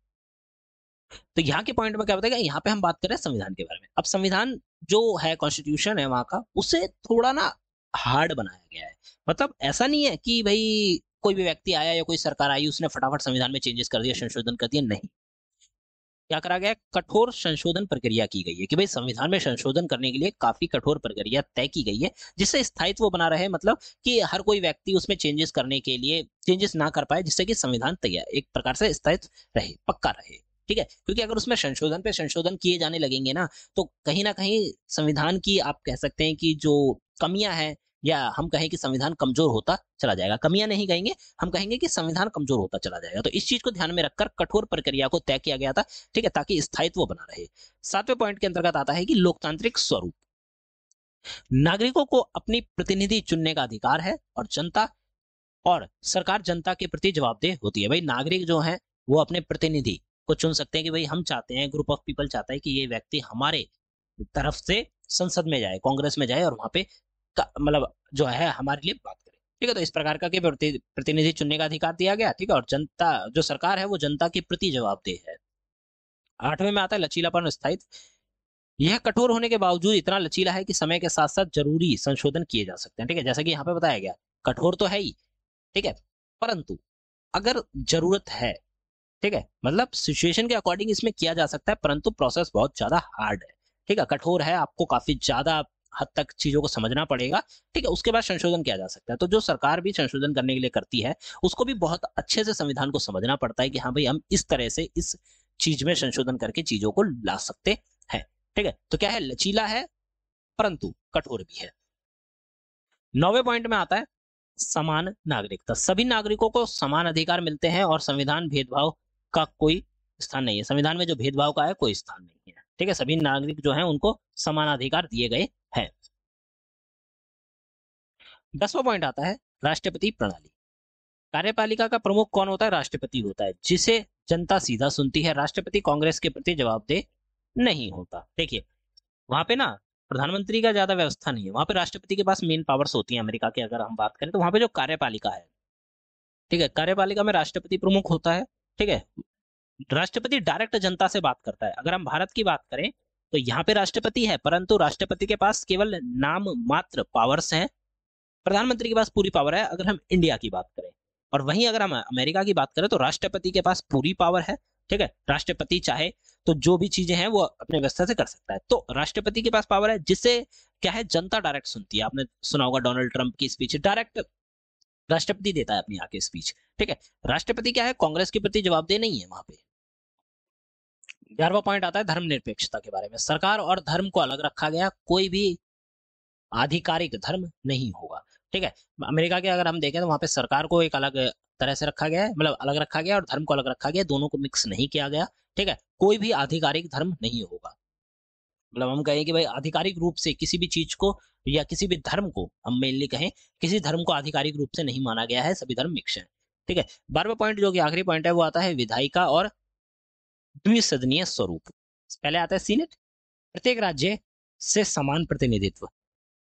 तो यहाँ के पॉइंट में क्या बताएगा, यहाँ पे हम बात कर रहे हैं संविधान के बारे में। अब संविधान जो है, कॉन्स्टिट्यूशन है वहां का, उसे थोड़ा ना हार्ड बनाया गया है। मतलब ऐसा नहीं है कि भाई कोई भी व्यक्ति आया या कोई सरकार आई उसने फटाफट संविधान में चेंजेस कर दिया, संशोधन कर दिया, नहीं। क्या करा गया, कठोर संशोधन प्रक्रिया की गई है कि भाई संविधान में संशोधन करने के लिए काफी कठोर प्रक्रिया तय की गई है जिससे स्थायित्व बना रहे, मतलब कि हर कोई व्यक्ति उसमें चेंजेस करने के लिए चेंजेस ना कर पाए, जिससे कि संविधान तैयार एक प्रकार से स्थायित्व रहे, पक्का रहे। ठीक है, क्योंकि अगर उसमें संशोधन पे संशोधन किए जाने लगेंगे ना, तो कहीं ना कहीं संविधान की आप कह सकते हैं कि जो कमियां हैं, या हम कहें कि संविधान कमजोर होता चला जाएगा, कमियां नहीं कहेंगे, हम कहेंगे कि संविधान कमजोर होता चला जाएगा। तो इस चीज को ध्यान में रखकर कठोर प्रक्रिया को तय किया गया था, ठीक है, ताकि स्थायित्व बना रहे। 7वें पॉइंट के अंतर्गत आता है कि लोकतांत्रिक स्वरूप। नागरिकों को अपनी प्रतिनिधि चुनने का अधिकार है और जनता और सरकार जनता के प्रति जवाबदेह होती है। भाई नागरिक जो है वो अपने प्रतिनिधि को चुन सकते हैं कि भाई हम चाहते हैं, ग्रुप ऑफ पीपल चाहता है कि ये व्यक्ति हमारे तरफ से संसद में जाए, कांग्रेस में जाए और वहां पे मतलब जो है हमारे लिए बात करे। ठीक है, तो इस प्रकार का प्रतिनिधि चुनने का अधिकार दिया गया। ठीक है, और जनता जो सरकार है वो जनता के प्रति जवाबदेह है। 8वें में आता है लचीलापन और स्थायित्व। यह कठोर होने के बावजूद इतना लचीला है कि समय के साथ साथ जरूरी संशोधन किए जा सकते हैं। ठीक है, जैसा कि यहाँ पे बताया गया, कठोर तो है ही, ठीक है, परंतु अगर जरूरत है, ठीक है, मतलब सिचुएशन के अकॉर्डिंग इसमें किया जा सकता है, परंतु प्रोसेस बहुत ज्यादा हार्ड है। ठीक है, कठोर है, आपको काफी ज्यादा हद तक चीजों को समझना पड़ेगा। ठीक है, उसके बाद संशोधन किया जा सकता है। तो जो सरकार भी संशोधन करने के लिए करती है, उसको भी बहुत अच्छे से संविधान को समझना पड़ता है कि हाँ भाई हम इस तरह से इस चीज में संशोधन करके चीजों को ला सकते हैं। ठीक है, तो क्या है, लचीला है परंतु कठोर भी है। 9वें पॉइंट में आता है समान नागरिकता। सभी नागरिकों को समान अधिकार मिलते हैं और संविधान भेदभाव का कोई स्थान नहीं है। संविधान में जो भेदभाव का है कोई स्थान नहीं है। ठीक है, सभी नागरिक जो हैं उनको समान अधिकार दिए गए हैं। 10वां पॉइंट आता है राष्ट्रपति प्रणाली। कार्यपालिका का प्रमुख कौन होता है, राष्ट्रपति होता है, जिसे जनता सीधा सुनती है। राष्ट्रपति कांग्रेस के प्रति जवाबदेह नहीं होता। देखिए वहां पे ना प्रधानमंत्री का ज्यादा व्यवस्था नहीं है, वहां पे राष्ट्रपति के पास मेन पावर्स होती है। अमेरिका की अगर हम बात करें तो वहां पे जो कार्यपालिका है, ठीक है, कार्यपालिका में राष्ट्रपति प्रमुख होता है। ठीक है, राष्ट्रपति डायरेक्ट जनता से बात करता है। अगर हम भारत की बात करें तो यहाँ पे राष्ट्रपति है, परंतु राष्ट्रपति के पास केवल नाम मात्र पावर्स हैं, प्रधानमंत्री के पास पूरी पावर है अगर हम इंडिया की बात करें। और वहीं अगर हम अमेरिका की बात करें तो राष्ट्रपति के पास पूरी पावर है। ठीक है, राष्ट्रपति चाहे तो जो भी चीजें हैं वो अपने व्यवस्था से कर सकता है। तो राष्ट्रपति के पास पावर है जिससे क्या है, जनता डायरेक्ट सुनती है। आपने सुना होगा डोनाल्ड ट्रंप की स्पीच डायरेक्ट राष्ट्रपति देता है अपनी आके स्पीच। ठीक है, राष्ट्रपति क्या है, कांग्रेस के प्रति जवाबदेह नहीं है वहां पे। 11वां पॉइंट आता है धर्मनिरपेक्षता के बारे में। सरकार और धर्म को अलग रखा गया, कोई भी आधिकारिक धर्म नहीं होगा। ठीक है, अमेरिका के अगर हम देखें तो वहां पे सरकार को एक अलग तरह से रखा गया है, मतलब अलग रखा गया, और धर्म को अलग रखा गया, दोनों को मिक्स नहीं किया गया। ठीक है, कोई भी आधिकारिक धर्म नहीं होगा। मतलब हम कहें कि भाई आधिकारिक रूप से किसी भी चीज को या किसी भी धर्म को, हम मेनली कहें किसी धर्म को आधिकारिक रूप से नहीं माना गया है, सभी धर्म मिक्स हैं। ठीक है, 12वां पॉइंट जो कि आखिरी पॉइंट है वो आता है विधायिका और द्विसदनीय स्वरूप। पहले आता है सीनेट, प्रत्येक राज्य से समान प्रतिनिधित्व।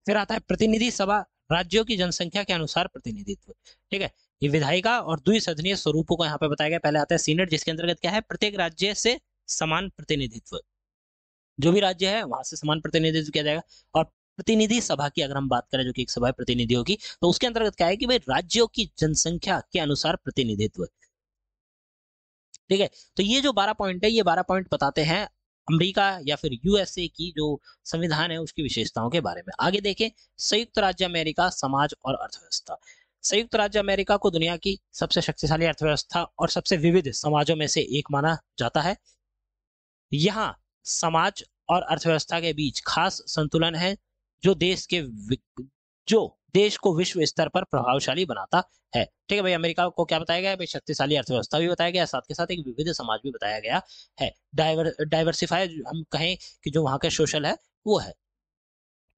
फिर आता है प्रतिनिधि सभा, राज्यों की जनसंख्या के अनुसार प्रतिनिधित्व। ठीक है, ये विधायिका और द्विसदनीय स्वरूपों को यहाँ पे बताया गया। पहले आता है सीनेट, जिसके अंतर्गत क्या है, प्रत्येक राज्य से समान प्रतिनिधित्व, जो भी राज्य है वहां से समान प्रतिनिधित्व किया जाएगा। और प्रतिनिधि सभा की अगर हम बात करें, जो कि एक सभा है प्रतिनिधियों की, तो उसके अंतर्गत क्या है कि भाई राज्यों की जनसंख्या के अनुसार प्रतिनिधित्व। ठीक है, तो ये जो 12 पॉइंट है, ये 12 पॉइंट बताते हैं अमेरिका या फिर यूएसए की जो संविधान है उसकी विशेषताओं के बारे में। आगे देखें, संयुक्त राज्य अमेरिका समाज और अर्थव्यवस्था। संयुक्त राज्य अमेरिका को दुनिया की सबसे शक्तिशाली अर्थव्यवस्था और सबसे विविध समाजों में से एक माना जाता है। यहाँ समाज और अर्थव्यवस्था के बीच खास संतुलन है, जो देश को विश्व स्तर पर प्रभावशाली बनाता है। ठीक है भाई, अमेरिका को क्या बताया गया है भाई, शक्तिशाली अर्थव्यवस्था भी बताया गया है, साथ के साथ एक विविध समाज भी बताया गया है। डाइवर्सिफाई हम कहें कि जो वहां का सोशल है वो है।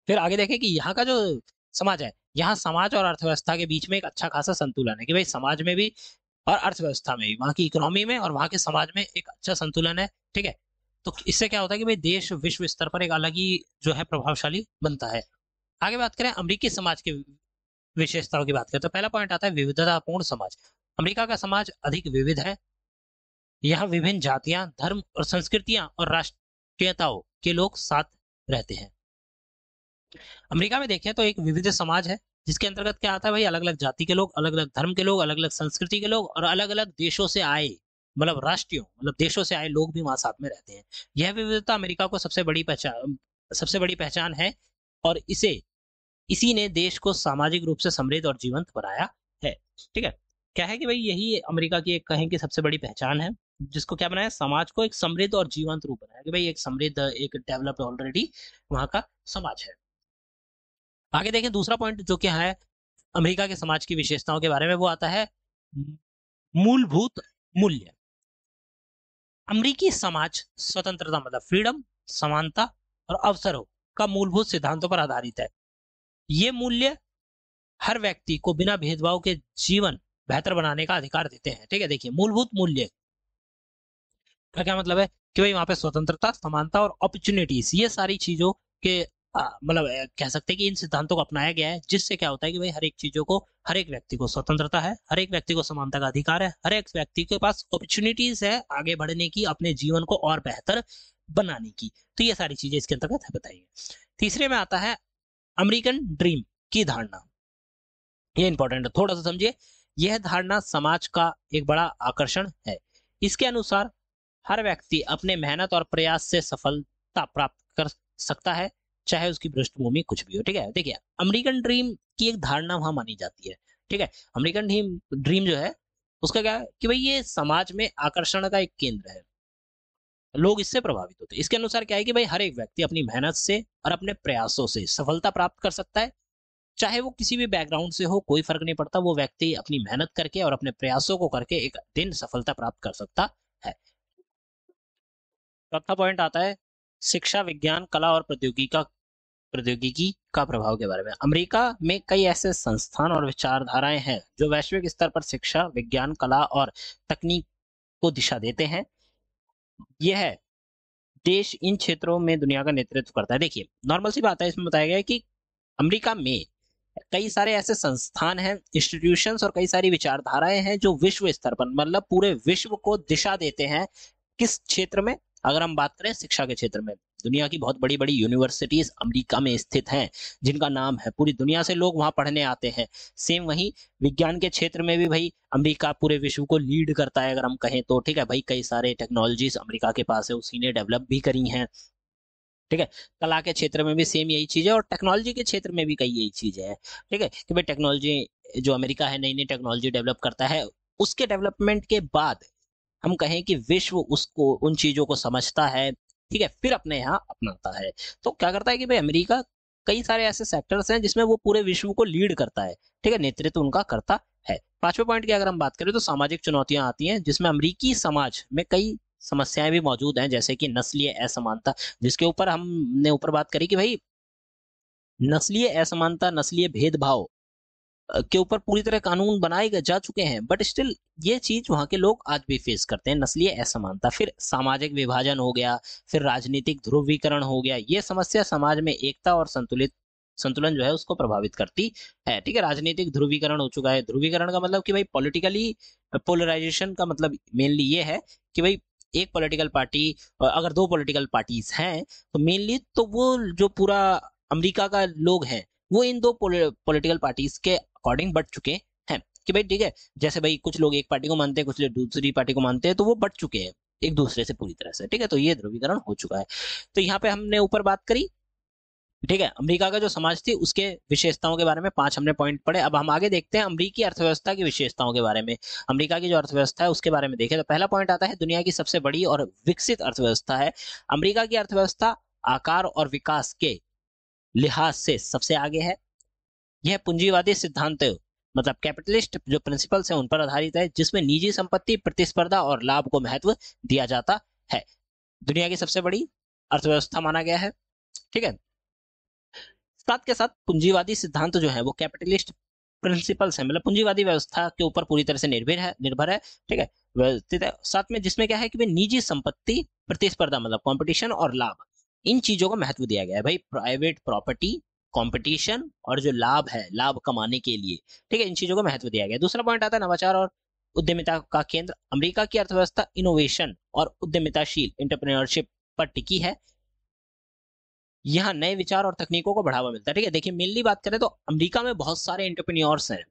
फिर आगे देखें कि यहाँ का जो समाज है, यहाँ समाज और अर्थव्यवस्था के बीच में एक अच्छा खासा संतुलन है कि भाई समाज में भी और अर्थव्यवस्था में भी, वहां की इकोनॉमी में और वहां के समाज में एक अच्छा संतुलन है। ठीक है, तो इससे क्या होता है कि भाई देश विश्व स्तर पर एक अलग ही जो है प्रभावशाली बनता है। आगे बात करें अमेरिकी समाज की विशेषताओं की बात करें, तो पहला पॉइंट आता है विविधतापूर्ण समाज। अमेरिका का समाज अधिक विविध है। यहाँ विभिन्न जातियां, धर्म और संस्कृतियां और राष्ट्रीयताओं के लोग साथ रहते हैं। अमेरिका में देखें तो एक विविध समाज है, जिसके अंतर्गत क्या आता है भाई, अलग अलग जाति के लोग, अलग अलग धर्म के लोग, अलग अलग संस्कृति के लोग और अलग अलग देशों से आए, मतलब राष्ट्रीय मतलब देशों से आए लोग भी वहां साथ में रहते हैं। यह विविधता अमेरिका को सबसे बड़ी पहचान है, और इसी ने देश को सामाजिक रूप से समृद्ध और जीवंत बनाया है। ठीक है, क्या है कि भाई यही अमेरिका की एक कहें कि सबसे बड़ी पहचान है, जिसको क्या बनाया, समाज को एक समृद्ध और जीवंत रूप बनाया कि भाई एक समृद्ध, एक डेवलप्ड ऑलरेडी वहां का समाज है। आगे देखें दूसरा पॉइंट जो क्या है अमेरिका के समाज की विशेषताओं के बारे में, वो आता है मूलभूत मूल्य। अमेरिकी समाज स्वतंत्रता मतलब फ्रीडम, समानता और अवसरों का मूलभूत सिद्धांतों पर आधारित है। ये मूल्य हर व्यक्ति को बिना भेदभाव के जीवन बेहतर बनाने का अधिकार देते हैं। ठीक है, देखिए मूलभूत मूल्य का क्या मतलब है कि भाई वहां पे स्वतंत्रता, समानता और अपॉर्चुनिटीज, ये सारी चीजों के मतलब कह सकते हैं कि इन सिद्धांतों को अपनाया गया है, जिससे क्या होता है कि भाई हर एक चीजों को, हर एक व्यक्ति को स्वतंत्रता है, हर एक व्यक्ति को समानता का अधिकार है, हर एक व्यक्ति के पास अपॉर्चुनिटीज है आगे बढ़ने की, अपने जीवन को और बेहतर बनाने की। तो ये सारी चीजें इसके अंतर्गत है बताइए। तीसरे में आता है अमेरिकन ड्रीम की धारणा। ये इंपॉर्टेंट है, थोड़ा सा समझिए। यह धारणा समाज का एक बड़ा आकर्षण है। इसके अनुसार हर व्यक्ति अपने मेहनत और प्रयास से सफलता प्राप्त कर सकता है, चाहे उसकी पृष्ठभूमि कुछ भी हो। ठीक है, देखिए अमेरिकन ड्रीम की एक धारणा वहां मानी जाती है। ठीक है, अमेरिकन ड्रीम जो है उसका क्या है कि भाई ये समाज में आकर्षण का एक केंद्र है, लोग इससे प्रभावित होते हैं। इसके अनुसार क्या है कि भाई हर एक व्यक्ति अपनी मेहनत से और अपने प्रयासों से सफलता प्राप्त कर सकता है, चाहे वो किसी भी बैकग्राउंड से हो, कोई फर्क नहीं पड़ता, वो व्यक्ति अपनी मेहनत करके और अपने प्रयासों को करके एक दिन सफलता प्राप्त कर सकता है। चौथा पॉइंट आता है शिक्षा, विज्ञान, कला और प्रौद्योगिकी का प्रभाव के बारे में। अमेरिका में कई ऐसे संस्थान और विचारधाराएं हैं जो वैश्विक स्तर पर शिक्षा, विज्ञान, कला और तकनीक को दिशा देते हैं। यह देश इन क्षेत्रों में दुनिया का नेतृत्व करता है। देखिए नॉर्मल सी बात है, इसमें बताया गया है कि अमेरिका में कई सारे ऐसे संस्थान हैं, इंस्टीट्यूशंस और कई सारी विचारधाराएं हैं जो विश्व स्तर पर मतलब पूरे विश्व को दिशा देते हैं। किस क्षेत्र में, अगर हम बात करें शिक्षा के क्षेत्र में, दुनिया की बहुत बड़ी बड़ी यूनिवर्सिटीज अमेरिका में स्थित हैं, जिनका नाम है, पूरी दुनिया से लोग वहां पढ़ने आते हैं। सेम वही विज्ञान के क्षेत्र में भी भाई अमेरिका पूरे विश्व को लीड करता है अगर हम कहें तो। ठीक है भाई, कई सारे टेक्नोलॉजीज अमेरिका के पास है, उसी ने डेवलप भी करी हैं। ठीक है, कला के क्षेत्र में भी सेम यही चीज है और टेक्नोलॉजी के क्षेत्र में भी कई यही चीजें हैं। ठीक है कि भाई टेक्नोलॉजी जो अमेरिका है नई नई टेक्नोलॉजी डेवलप करता है, उसके डेवलपमेंट के बाद हम कहें कि विश्व उसको, उन चीजों को समझता है, ठीक है, फिर अपने यहाँ अपनाता है। तो क्या करता है कि भाई अमेरिका कई सारे ऐसे सेक्टर्स हैं जिसमें वो पूरे विश्व को लीड करता है। ठीक है, नेतृत्व उनका करता है। पांचवें पॉइंट की अगर हम बात करें तो सामाजिक चुनौतियां आती हैं, जिसमें अमेरिकी समाज में कई समस्याएं भी मौजूद हैं, जैसे कि नस्लीय असमानता, जिसके ऊपर हमने ऊपर बात करी कि भाई नस्लीय असमानता, नस्लीय भेदभाव के ऊपर पूरी तरह कानून बनाए जा चुके हैं, बट स्टिल ये चीज वहां के लोग आज भी फेस करते हैं, नस्लीय असमानता। फिर सामाजिक विभाजन हो गया, फिर राजनीतिक ध्रुवीकरण हो गया। ये समस्या समाज में एकता और संतुलन जो है उसको प्रभावित करती है। ठीक है, राजनीतिक ध्रुवीकरण हो चुका है। ध्रुवीकरण का मतलब कि भाई पॉलिटिकली पोलराइजेशन का मतलब मेनली ये है कि भाई एक पॉलिटिकल पार्टी, अगर दो पॉलिटिकल पार्टीज हैं तो मेनली तो वो जो पूरा अमेरिका का लोग हैं वो इन दो पॉलिटिकल पार्टीज के अकॉर्डिंग बढ़ चुके हैं कि भाई ठीक है, जैसे भाई कुछ लोग एक पार्टी को मानते हैं, कुछ लोग दूसरी पार्टी को मानते हैं, तो वो बढ़ चुके हैं एक दूसरे से पूरी तरह से। ठीक है, तो ये ध्रुवीकरण हो चुका है। तो यहाँ पे हमने ऊपर बात करी, ठीक है, अमेरिका का जो समाज थी उसके विशेषताओं के बारे में 5 हमने पॉइंट पढ़े। अब हम आगे देखते हैं अमेरिकी अर्थव्यवस्था की विशेषताओं के बारे में। अमेरिका की जो अर्थव्यवस्था है उसके बारे में देखें तो पहला पॉइंट आता है दुनिया की सबसे बड़ी और विकसित अर्थव्यवस्था है। अमेरिका की अर्थव्यवस्था आकार और विकास के लिहाज से सबसे आगे है। यह पूंजीवादी सिद्धांत, मतलब कैपिटलिस्ट जो प्रिंसिपल्स हैं उन पर आधारित है, जिसमें निजी संपत्ति, प्रतिस्पर्धा और लाभ को महत्व दिया जाता है। दुनिया की सबसे बड़ी अर्थव्यवस्था माना गया है। ठीक है, साथ के साथ पूंजीवादी सिद्धांत जो है वो कैपिटलिस्ट प्रिंसिपल्स है, मतलब पूंजीवादी व्यवस्था के ऊपर पूरी तरह से निर्भर है। ठीक है, व्यवस्थित है। साथ में जिसमें क्या है कि भाई निजी संपत्ति, प्रतिस्पर्धा मतलब कंपटीशन और लाभ, इन चीजों को महत्व दिया गया है। भाई प्राइवेट प्रॉपर्टी, कंपटीशन और जो लाभ है, लाभ कमाने के लिए, ठीक है, इन चीजों को महत्व दिया गया है। दूसरा पॉइंट आता है नवाचार और उद्यमिता का केंद्र। अमेरिका की अर्थव्यवस्था इनोवेशन और उद्यमिताशील एंटरप्रेन्योरशिप पर टिकी है। यहाँ नए विचार और तकनीकों को बढ़ावा मिलता है। ठीक है, देखिए मेनली बात करें तो अमेरिका में बहुत सारे एंटरप्रेन्योर्स हैं।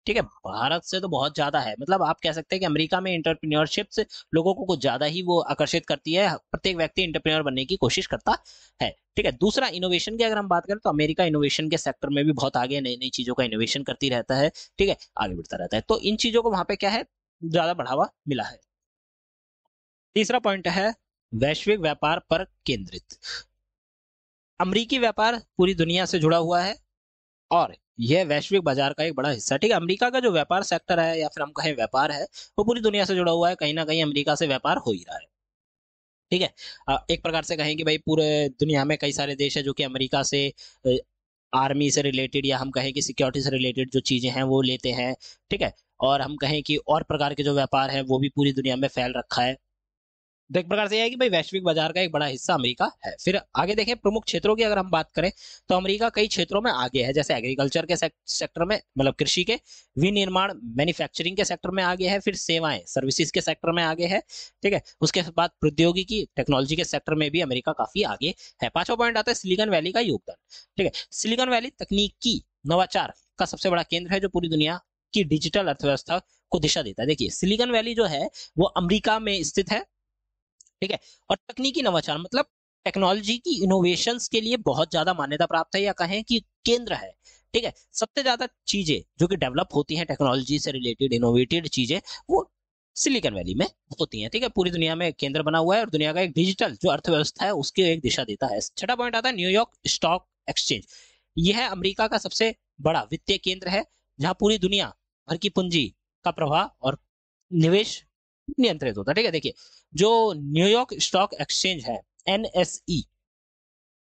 ठीक है, भारत से तो बहुत ज्यादा है, मतलब आप कह सकते हैं कि अमेरिका में एंटरप्रेन्योरशिप से लोगों को कुछ ज्यादा ही वो आकर्षित करती है। प्रत्येक व्यक्ति एंटरप्रेन्योर बनने की कोशिश करता है। ठीक है, दूसरा इनोवेशन की अगर हम बात करें तो अमेरिका इनोवेशन के सेक्टर में भी बहुत आगे, नई नई चीजों का इनोवेशन करती रहता है। ठीक है, आगे बढ़ता रहता है, तो इन चीजों को वहां पे क्या है, ज्यादा बढ़ावा मिला है। तीसरा पॉइंट है वैश्विक व्यापार पर केंद्रित। अमेरिकी व्यापार पूरी दुनिया से जुड़ा हुआ है और यह वैश्विक बाजार का एक बड़ा हिस्सा है। ठीक है, अमेरिका का जो व्यापार सेक्टर है या फिर हम कहें व्यापार है, वो पूरी दुनिया से जुड़ा हुआ है। कहीं ना कहीं अमेरिका से व्यापार हो ही रहा है। ठीक है, एक प्रकार से कहें कि भाई पूरे दुनिया में कई सारे देश है जो कि अमेरिका से आर्मी से रिलेटेड या हम कहें कि सिक्योरिटी से रिलेटेड जो चीजें हैं वो लेते हैं। ठीक है, और हम कहें कि और प्रकार के जो व्यापार है वो भी पूरी दुनिया में फैल रखा है। तो एक प्रकार से यह है कि भाई वैश्विक बाजार का एक बड़ा हिस्सा अमेरिका है। फिर आगे देखें प्रमुख क्षेत्रों की अगर हम बात करें तो अमेरिका कई क्षेत्रों में आगे है, जैसे एग्रीकल्चर के सेक्टर में, मतलब कृषि के, विनिर्माण मैन्युफैक्चरिंग के सेक्टर में आगे है, फिर सेवाएं सर्विसेज के सेक्टर में आगे है। ठीक है, उसके बाद प्रौद्योगिकी टेक्नोलॉजी के सेक्टर में भी अमेरिका काफी आगे है। पांचवा पॉइंट आता है सिलिकॉन वैली का योगदान। ठीक है, सिलिकॉन वैली तकनीकी नवाचार का सबसे बड़ा केंद्र है जो पूरी दुनिया की डिजिटल अर्थव्यवस्था को दिशा देता है। देखिए सिलिकॉन वैली जो है वो अमेरिका में स्थित है। ठीक है, और तकनीकी नवाचार मतलब टेक्नोलॉजी की इनोवेशंस के लिए बहुत ज्यादा मान्यता प्राप्त है, या कहें कि केंद्र है। ठीक है, सबसे ज्यादा चीजें जो कि डेवलप होती हैं टेक्नोलॉजी से रिलेटेड, इनोवेटेड चीजें, वो सिलिकॉन वैली में होती हैं। ठीक है, पूरी दुनिया में केंद्र बना हुआ है और दुनिया का एक डिजिटल जो अर्थव्यवस्था है उसकी एक दिशा देता है। छठा पॉइंट आता है न्यूयॉर्क स्टॉक एक्सचेंज। यह है अमेरिका का सबसे बड़ा वित्तीय केंद्र है जहां पूरी दुनिया भर की पूंजी का प्रवाह और निवेश नियंत्रित होता है। ठीक है, देखिए जो न्यूयॉर्क स्टॉक एक्सचेंज है, एनएसई,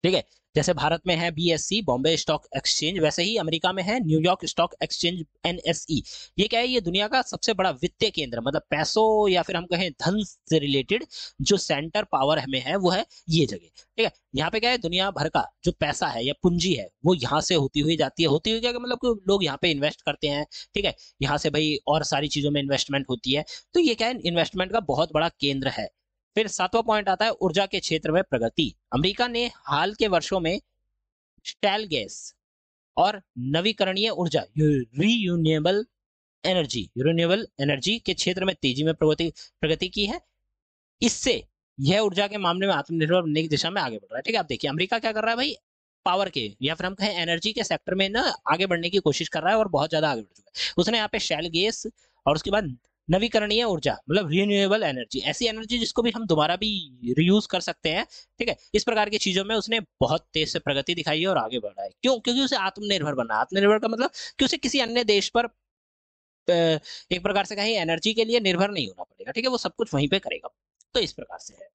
ठीक है, जैसे भारत में है बीएससी बॉम्बे स्टॉक एक्सचेंज, वैसे ही अमेरिका में है न्यूयॉर्क स्टॉक एक्सचेंज एनएसई। ये क्या है, ये दुनिया का सबसे बड़ा वित्तीय केंद्र, मतलब पैसों या फिर हम कहें धन से रिलेटेड जो सेंटर पावर हमें है वो है ये जगह। ठीक है, यहाँ पे क्या है, दुनिया भर का जो पैसा है या पूंजी है वो यहाँ से होती हुई जाती है। होती हुई क्या मतलब कि लोग यहाँ पे इन्वेस्ट करते हैं। ठीक है, यहाँ से भाई और सारी चीजों में इन्वेस्टमेंट होती है। तो ये क्या है, इन्वेस्टमेंट का बहुत बड़ा केंद्र है। फिर सातवां पॉइंट आता है ऊर्जा के क्षेत्र में प्रगति। अमेरिका ने हाल के वर्षों में शैल गैस और नवीकरणीय ऊर्जा रिन्यूएबल एनर्जी के क्षेत्र में तेजी में प्रगति की है। इससे यह ऊर्जा के मामले में आत्मनिर्भर बनने की दिशा में आगे बढ़ रहा है। ठीक है, आप देखिए अमेरिका क्या कर रहा है भाई, पावर के या फिर हम कहें एनर्जी के सेक्टर में ना आगे बढ़ने की कोशिश कर रहा है और बहुत ज्यादा आगे बढ़ चुका है। उसने यहाँ पे शैल गैस और उसके बाद नवीकरणीय ऊर्जा मतलब रिन्यूएबल एनर्जी, ऐसी एनर्जी जिसको भी हम दोबारा भी रियूज कर सकते हैं। ठीक है, इस प्रकार की चीजों में उसने बहुत तेज से प्रगति दिखाई है और आगे बढ़ा है। क्यों? क्योंकि उसे आत्मनिर्भर बनना है। आत्मनिर्भर का मतलब कि उसे किसी अन्य देश पर एक प्रकार से कहीं एनर्जी के लिए निर्भर नहीं होना पड़ेगा। ठीक है, वो सब कुछ वहीं पे करेगा। तो इस प्रकार से है।